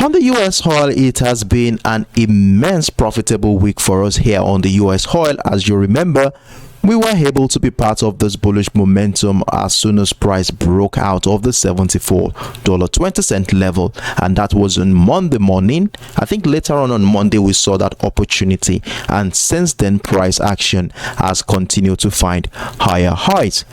On the US oil, it has been an immense profitable week for us here on the US oil. As you remember, we were able to be part of this bullish momentum as soon as price broke out of the $74.20 level, and that was on Monday morning. I think later on Monday we saw that opportunity, and since then price action has continued to find higher highs.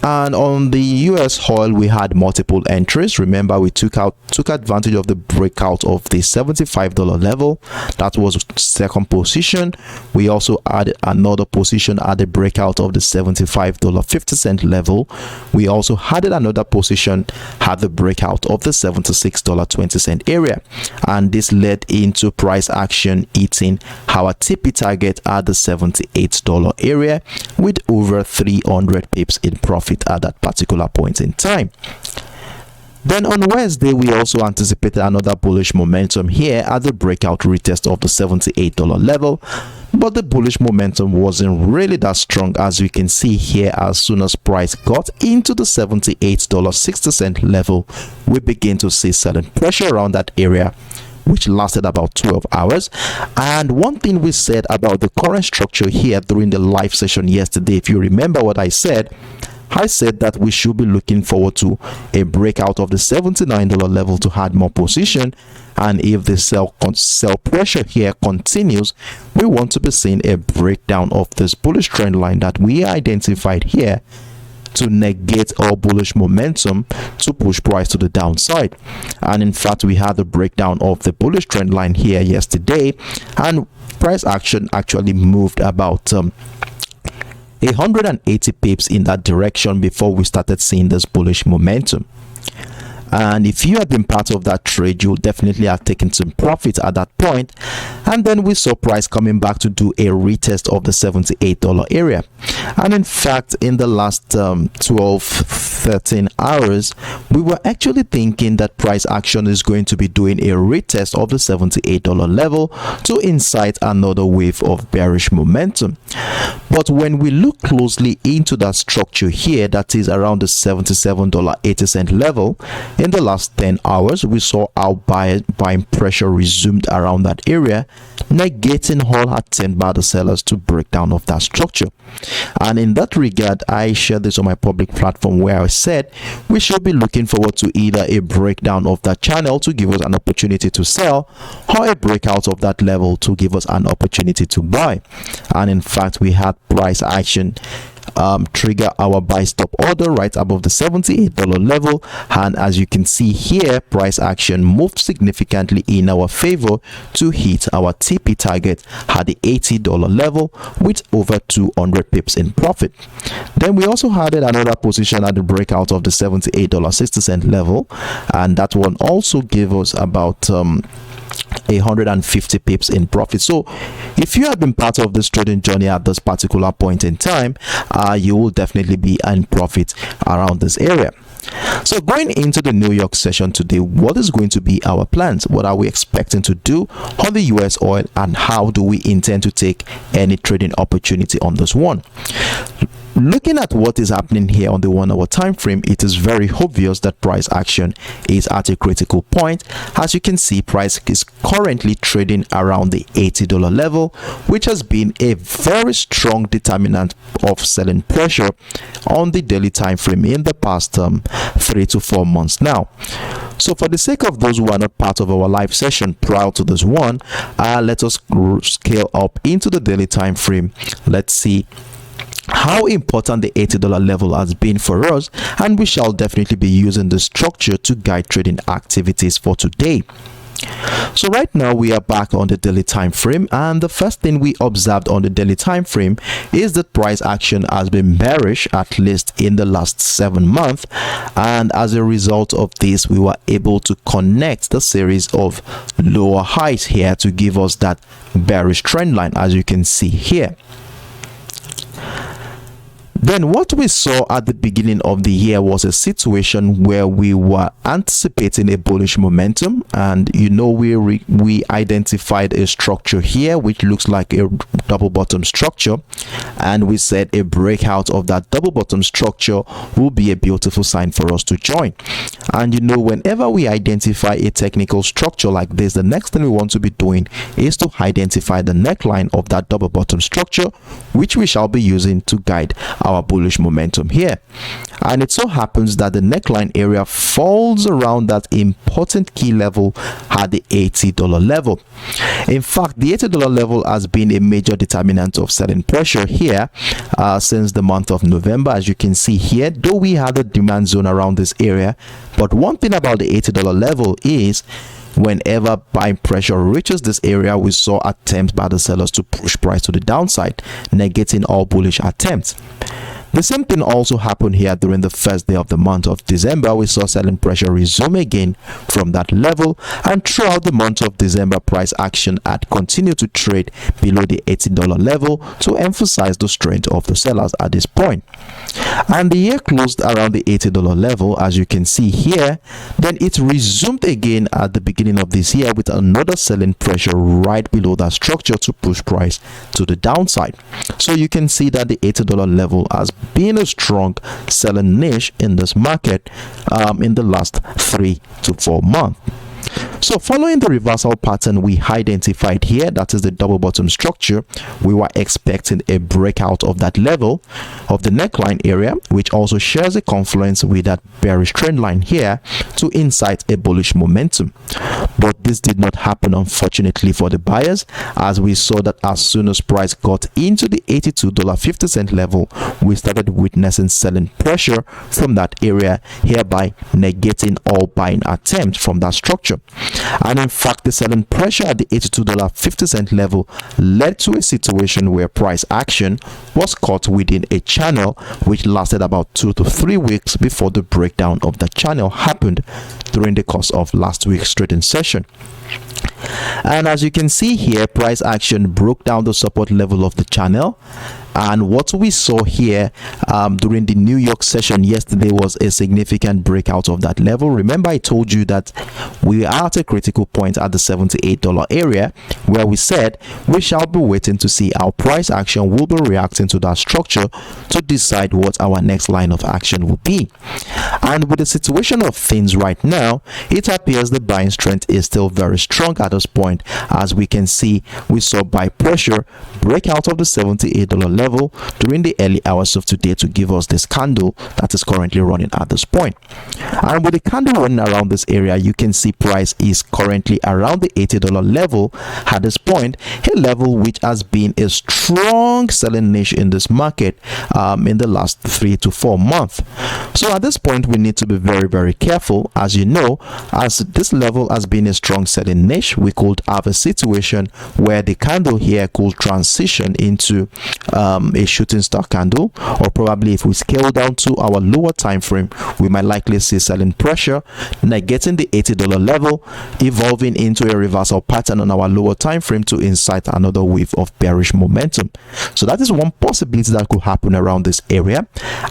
And on the US oil, we had multiple entries. Remember, we took advantage of the breakout of the $75 level. That was second position. We also added another position at the breakout of the $75.50 level. We also added another position at the breakout of the $76.20 area, and this led into price action hitting our TP target at the $78 area with over 300 pips in profit at that particular point in time. Then on Wednesday, we also anticipated another bullish momentum here at the breakout retest of the $78 level, but the bullish momentum wasn't really that strong, as we can see here. As soon as price got into the $78.60 level, we begin to see selling pressure around that area, which lasted about 12 hours. And one thing we said about the current structure here during the live session yesterday, if you remember what I said that we should be looking forward to a breakout of the $79 level to add more position, and if the sell pressure here continues, we want to be seeing a breakdown of this bullish trend line that we identified here to negate all bullish momentum to push price to the downside. And in fact, we had the breakdown of the bullish trend line here yesterday, and price action actually moved about 180 pips in that direction before we started seeing this bullish momentum. And if you had been part of that trade, you definitely have taken some profit at that point. And then we saw price coming back to do a retest of the $78 area. And in fact, in the last 12-13 hours, we were actually thinking that price action is going to be doing a retest of the $78 level to incite another wave of bearish momentum. But when we look closely into that structure here, that is around the $77.80 level, in the last 10 hours, we saw our buying pressure resumed around that area, negating all attempt by the sellers to break down of that structure. And in that regard, I shared this on my public platform where I said we should be looking forward to either a breakdown of that channel to give us an opportunity to sell, or a breakout of that level to give us an opportunity to buy. And in fact, we had price action trigger our buy stop order right above the $78 level, and as you can see here, price action moved significantly in our favor to hit our TP target at the $80 level with over 200 pips in profit. Then we also added another position at the breakout of the $78.60 level, and that one also gave us about 150 pips in profit. So if you have been part of this trading journey at this particular point in time, you will definitely be in profit around this area. So going into the New York session today, what is going to be our plans? What are we expecting to do on the US oil, and how do we intend to take any trading opportunity on this one? Looking at what is happening here on the 1 hour time frame, it is very obvious that price action is at a critical point. As you can see, price is currently trading around the $80 level, which has been a very strong determinant of selling pressure on the daily time frame in the past 3 to 4 months now. So for the sake of those who are not part of our live session prior to this one, let us scale up into the daily time frame. Let's see how important the $80 level has been for us, and we shall definitely be using the structure to guide trading activities for today. So right now we are back on the daily time frame, and the first thing we observed on the daily time frame is that price action has been bearish at least in the last 7 months, and as a result of this, we were able to connect the series of lower highs here to give us that bearish trend line, as you can see here. Then what we saw at the beginning of the year was a situation where we were anticipating a bullish momentum, and we identified a structure here which looks like a double bottom structure, and we said a breakout of that double bottom structure will be a beautiful sign for us to join. And whenever we identify a technical structure like this, the next thing we want to be doing is to identify the neckline of that double bottom structure, which we shall be using to guide our bullish momentum here. And it so happens that the neckline area falls around that important key level at the $80 level. In fact, the $80 level has been a major determinant of selling pressure here since the month of November. As you can see here, though we had a demand zone around this area, but one thing about the $80 level is whenever buying pressure reaches this area, we saw attempts by the sellers to push price to the downside, negating all bullish attempts. The same thing also happened here during the first day of the month of December. We saw selling pressure resume again from that level, and throughout the month of December, price action had continued to trade below the $80 level to emphasize the strength of the sellers at this point. And the year closed around the $80 level, as you can see here. Then it resumed again at the beginning of this year with another selling pressure right below that structure to push price to the downside. So you can see that the $80 level has been a strong selling niche in this market in the last 3 to 4 months. So following the reversal pattern we identified here, that is the double bottom structure, we were expecting a breakout of that level of the neckline area, which also shares a confluence with that bearish trend line here to incite a bullish momentum. But this did not happen, unfortunately, for the buyers, as we saw that as soon as price got into the $82.50 level, we started witnessing selling pressure from that area, hereby negating all buying attempts from that structure. And in fact, the selling pressure at the $82.50 level led to a situation where price action was caught within a channel which lasted about 2 to 3 weeks before the breakdown of the channel happened during the course of last week's trading session. And as you can see here, price action broke down the support level of the channel, and what we saw here during the New York session yesterday was a significant breakout of that level. Remember, I told you that we are at a critical point at the $78 area, where we said we shall be waiting to see how price action will be reacting to that structure to decide what our next line of action will be. And with the situation of things right now, it appears the buying strength is still very strong at this point. As we can see, we saw buy pressure break out of the $78 level during the early hours of today to give us this candle that is currently running at this point. And with the candle running around this area, you can see price is currently around the $80 level at this point, a level which has been a strong selling niche in this market in the last 3 to 4 months. So at this point, we need to be very careful. As you know, as this level has been a strong selling niche, we could have a situation where the candle here could transition into a shooting star candle, or probably if we scale down to our lower time frame, we might likely see selling pressure negating the $80 level, evolving into a reversal pattern on our lower time frame to incite another wave of bearish momentum. So that is one possibility that could happen around this area.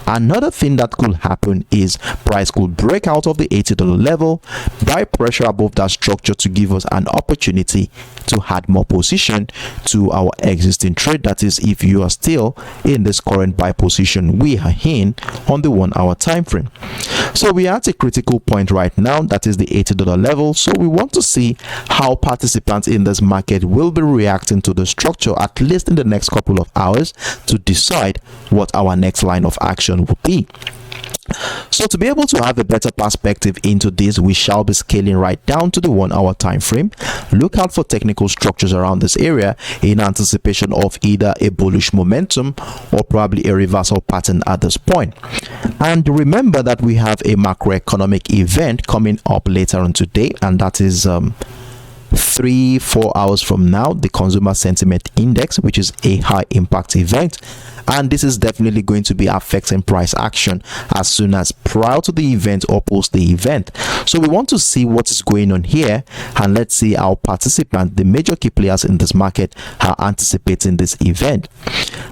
Another thing that could happen is price could break out of the $80 level, buy pressure above that structure to give us an opportunity to add more position to our existing trade. That is, if you are still in this current buy position we are in on the 1 hour time frame. So we are at a critical point right now, that is the $80 level. So we want to see how participants in this market will be reacting to the structure, at least in the next couple of hours, to decide what our next line of action will be. So to be able to have a better perspective into this, we shall be scaling right down to the 1 hour time frame. Look out for technical structures around this area in anticipation of either a bullish momentum or probably a reversal pattern at this point. And remember that we have a macroeconomic event coming up later on today, and that is 3-4 hours from now, the consumer sentiment index, which is a high impact event, and this is definitely going to be affecting price action as soon as prior to the event or post the event. So we want to see what is going on here, and let's see how participants, the major key players in this market, are anticipating this event.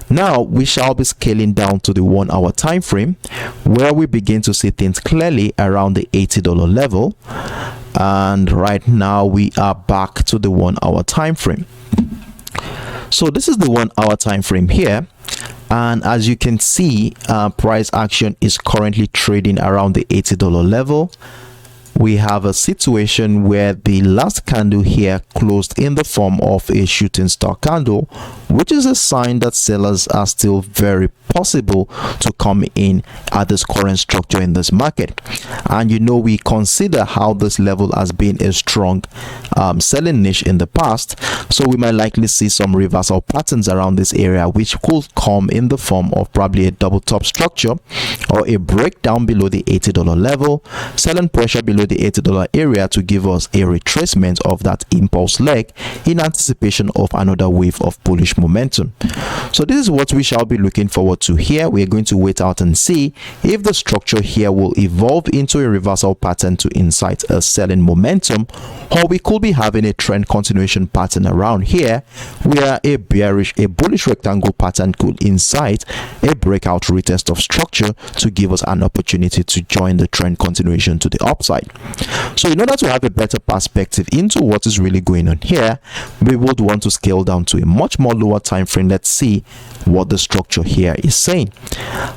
Now we shall be scaling down to the 1 hour time frame, where we begin to see things clearly around the $80 level. And right now we are back to the 1 hour time frame. So this is the 1 hour time frame here, and as you can see, price action is currently trading around the $80 level. We have a situation where the last candle here closed in the form of a shooting star candle, which is a sign that sellers are still very possible to come in at this current structure in this market. And you know, we consider how this level has been a strong selling niche in the past, so we might likely see some reversal patterns around this area, which could come in the form of probably a double top structure or a breakdown below the $80 level, selling pressure below the $80 area to give us a retracement of that impulse leg in anticipation of another wave of bullish momentum. So this is what we shall be looking forward to here. We are going to wait out and see if the structure here will evolve into a reversal pattern to incite a selling momentum, or we could be having a trend continuation pattern around here where a bullish rectangle pattern could incite a breakout retest of structure to give us an opportunity to join the trend continuation to the upside. So in order to have a better perspective into what is really going on here, we would want to scale down to a much more lower time frame. Let's see what the structure here is saying.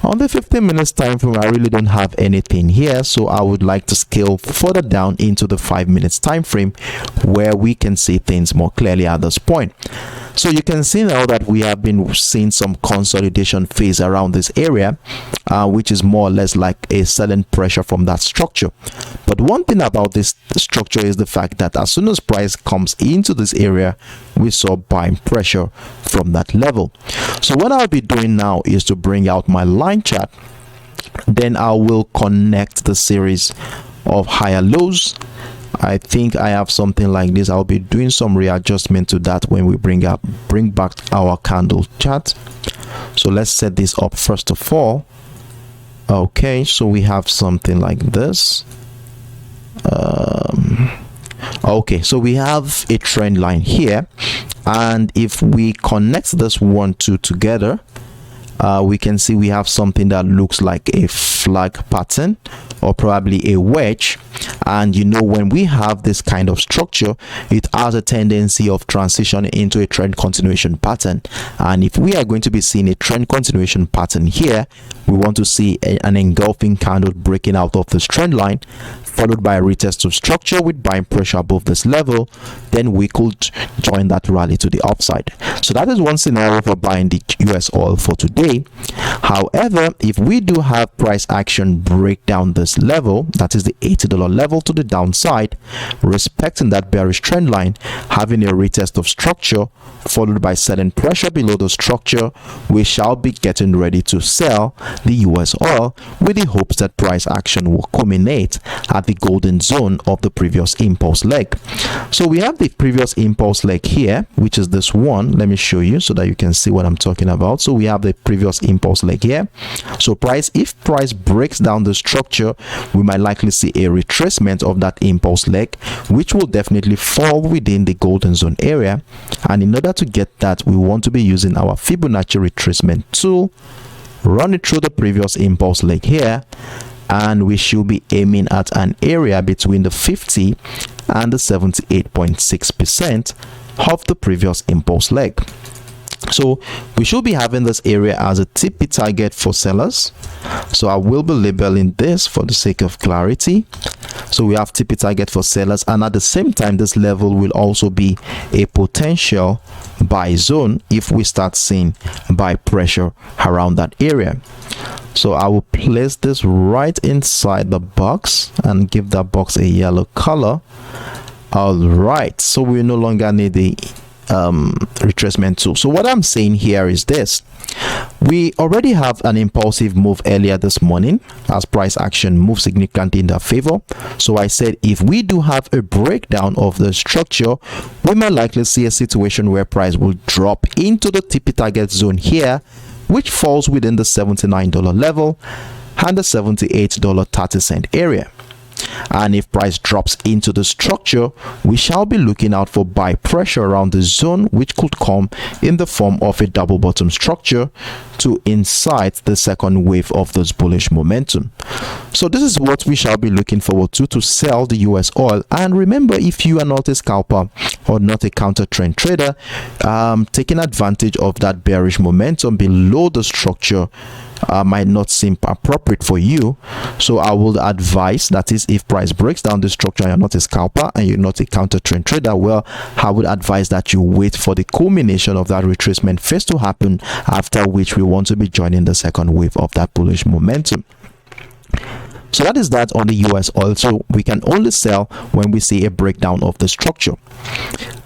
On the 15 minutes time frame, I really don't have anything here, so I would like to scale further down into the 5 minutes time frame where we can see things more clearly at this point. So you can see now that we have been seeing some consolidation phase around this area, which is more or less like a selling pressure from that structure. But one thing about this structure is the fact that as soon as price comes into this area, we saw buying pressure from that level. So what I'll be doing now is to bring out my line chart. Then I will connect the series of higher lows. I think I have something like this. I'll be doing some readjustment to that when we bring back our candle chart. So let's set this up first of all. Okay, so we have something like this. Okay, so we have a trend line here, and if we connect this 1 2 together, we can see we have something that looks like a flag pattern or probably a wedge. And you know, when we have this kind of structure, it has a tendency of transitioning into a trend continuation pattern. And if we are going to be seeing a trend continuation pattern here, we want to see an engulfing candle breaking out of this trend line, followed by a retest of structure with buying pressure above this level. Then we could join that rally to the upside. So that is one scenario for buying the US oil for today. However, if we do have price action break down this level, that is the $80 level to the downside, respecting that bearish trend line, having a retest of structure followed by selling pressure below the structure, we shall be getting ready to sell the US oil with the hopes that price action will culminate at the golden zone of the previous impulse leg. So we have the previous impulse leg here, which is this one. Let me show you so that you can see what I'm talking about. So we have the previous impulse leg here. So if price breaks down the structure, we might likely see a retracement of that impulse leg, which will definitely fall within the golden zone area. And in order to get that, we want to be using our Fibonacci retracement tool, run it through the previous impulse leg here, and we should be aiming at an area between the 50 and the 78.6% of the previous impulse leg. So we should be having this area as a TP target for sellers. So I will be labeling this for the sake of clarity. So we have TP target for sellers, and at the same time this level will also be a potential buy zone if we start seeing buy pressure around that area. So I will place this right inside the box and give that box a yellow color. All right, so we no longer need the retracement tool. So what I'm saying here is this: we already have an impulsive move earlier this morning as price action moved significantly in their favor. So I said if we do have a breakdown of the structure, we might likely see a situation where price will drop into the TP target zone here, which falls within the $79 level and the $78.30 area. and if price drops into the structure, we shall be looking out for buy pressure around the zone, which could come in the form of a double bottom structure to incite the second wave of this bullish momentum. So this is what we shall be looking forward to sell the US oil. And remember, if you are not a scalper or not a counter trend trader, taking advantage of that bearish momentum below the structure might not seem appropriate for you. So I will advise, that is, if price breaks down the structure and you're not a scalper and you're not a counter trend trader, well, I would advise that you wait for the culmination of that retracement phase to happen, after which we want to be joining the second wave of that bullish momentum. So that is that on the US oil. So we can only sell when we see a breakdown of the structure,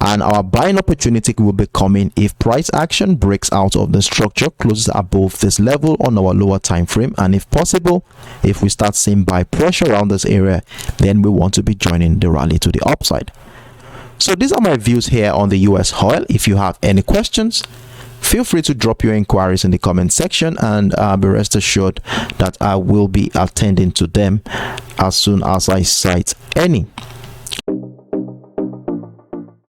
and our buying opportunity will be coming if price action breaks out of the structure, closes above this level on our lower time frame, and if possible, if we start seeing buy pressure around this area, then we want to be joining the rally to the upside. So these are my views here on the US oil. If you have any questions, feel free to drop your inquiries in the comment section, and be rest assured that I will be attending to them as soon as I cite any.